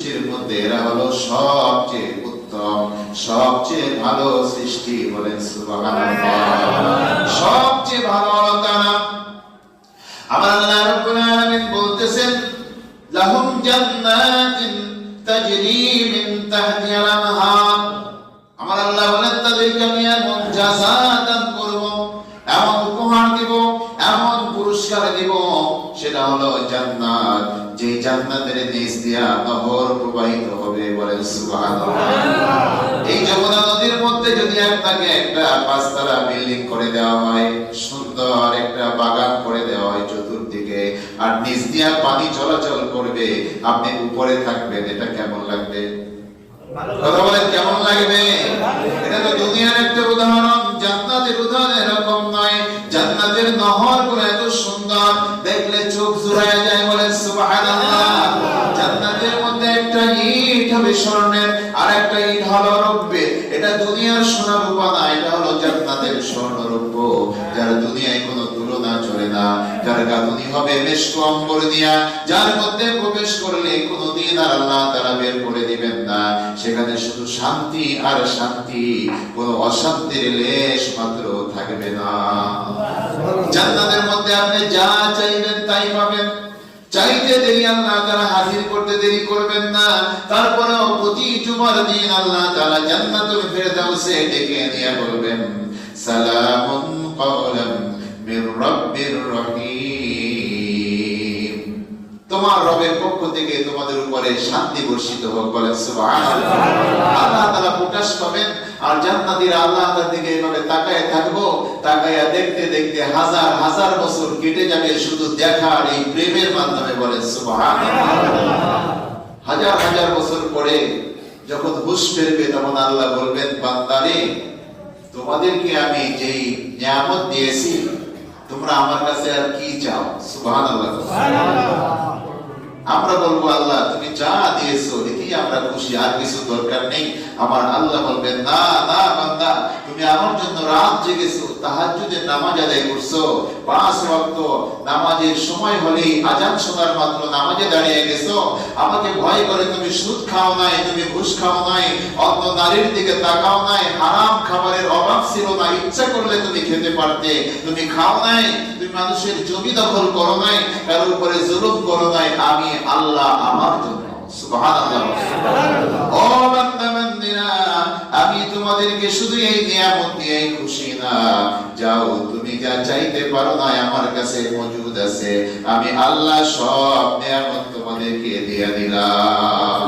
সৃষ্টির মধ্যে এরা হলো সবচেয়ে উত্তম, সবচেয়ে ভালো সৃষ্টি। বলেন সুবহানাল্লাহ। সবচেয়ে ভালো হলো তারা। আমার আল্লাহ রাব্বুল আলামিন বলতেছেন, লাহুম জান্নাতিন তাজরি মিন তাহতিহাল আনহার। আমার আল্লাহ বলেন, তাদেরকে আমি এমন জাযাত দান করব, এমন উপহার দিব, এমন পুরস্কার দিব, সেটা হলো জান্নাত, যে জান্নাতের নিচ দিয়া নহর প্রবাহিত হবে। বলেন সুবহানাল্লাহ। এই যমুনা নদীর মধ্যে যদি আপনাকে একটা পাঁচতলা বিল্ডিং করে দেওয়া হয়, সুন্দর একটা বাগান করে দেওয়া হয় চতুর্দিকে, আর নিচ দিয়া পানি চলাচল করবে, আপনি উপরে থাকবেন, এটা কেমন লাগবে? কথা বলেন, কেমন লাগবে? এটা তো দুনিয়ার একটা উদাহরণ, জান্নাতের উদাহরণ এরকম নয়। জান্নাতের নহরগুলো এত সুন্দর, দেখলে চোখ জুড়ায় যায়। বলেন সুবহানাল্লাহ। জান্নাতের মধ্যে একটা ইট হবে স্বর্ণের, আর একটা ইট হলো রৌপ্যের। এটা দুনিয়ার সোনা রূপা না, এটা হলো জান্নাতের স্বর্ণ রৌপ্য, যার দুনিয়ায় কোনো তুলনা চলে না, যার গাঁথনি হবে মেশক অম্বর দিয়া, যার মধ্যে প্রবেশ করলে কোনোদিন আর আল্লাহ তাআলা বের করে দিবেন না। সেখানে শুধু শান্তি আর শান্তি, কোনো অশান্তির লেশ মাত্র থাকবে না। জান্নাতের মধ্যে আপনি যা চাইবেন তাই পাবেন। চাইতে দেরি আল্লাহ তাআলা হাজির করতে দেরি করবেন না। তারপরেও প্রতি জুমার দিন আল্লাহ তাআলা জান্নাতুল ফেরদাউসে ডেকে নিয়ে বলবেন, সালামুন কাওলাম মির রাব্বির রহিম। তোমার রবের পক্ষ থেকে তোমাদের উপরে শান্তি বর্ষিত হোক। বলেন সুবহানাল্লাহ। আল্লাহ তাআলা প্রকাশ পাবেন, আর জান্নাতীরা আল্লাহ তাআলার দিকে এভাবে তাকায় থাকবো। তাকায়া দেখতে দেখতে হাজার হাজার বছর কেটে যাবে শুধু দেখার এই প্রেমের মাধ্যমে। বলেন সুবহানাল্লাহ। হাজার হাজার বছর পরে যখন হুঁশ ফিরবে, তখন আল্লাহ বলবেন, বান্দারে, তোমাদেরকে আমি যেই নিয়ামত দিয়েছি, তোমরা আমার কাছে আর কি চাও? সুবহানাল্লাহ। আমরা বলবো, আল্লাহ তুমি যা দিয়েছো এতেই আমরা খুশি, আর কিছু দরকার নেই। আমার আল্লাহ বলবেন, না না বান্দা, তুমি আমার জন্য রাত জেগেছো, তাহাজ্জুদের নামাজ আদায় করছো, 5 ওয়াক্ত নামাজের সময় হলেই আযান শোনার মাত্র নামাজে দাঁড়িয়ে গেছো, আমাকে ভয় করে তুমি সুদ খাও নাই, তুমি ঘুষ খাও নাই, অন্য নারীর দিকে তাকাও নাই, হারাম খাবারের অভাব ছিল না, ইচ্ছা করলে তুমি খেতে পারতে, তুমি খাও নাই, তুমি মানুষের জমি দখল করো নাই, কারো উপরে জুলুম করো নাই, আমি আল্লাহ আমার জন্য। সুবহানাল্লাহ। ও বান্দা বান্দিরা, আমি তোমাদেরকে শুধু এই নিয়ামত দিয়েই খুশি না। যাও, তুমি যা চাইতে পারো না আমার কাছে মজুদ আছে, আমি আল্লাহ সব নিয়ামত তোমাদেরকে দিয়ে দিলাম।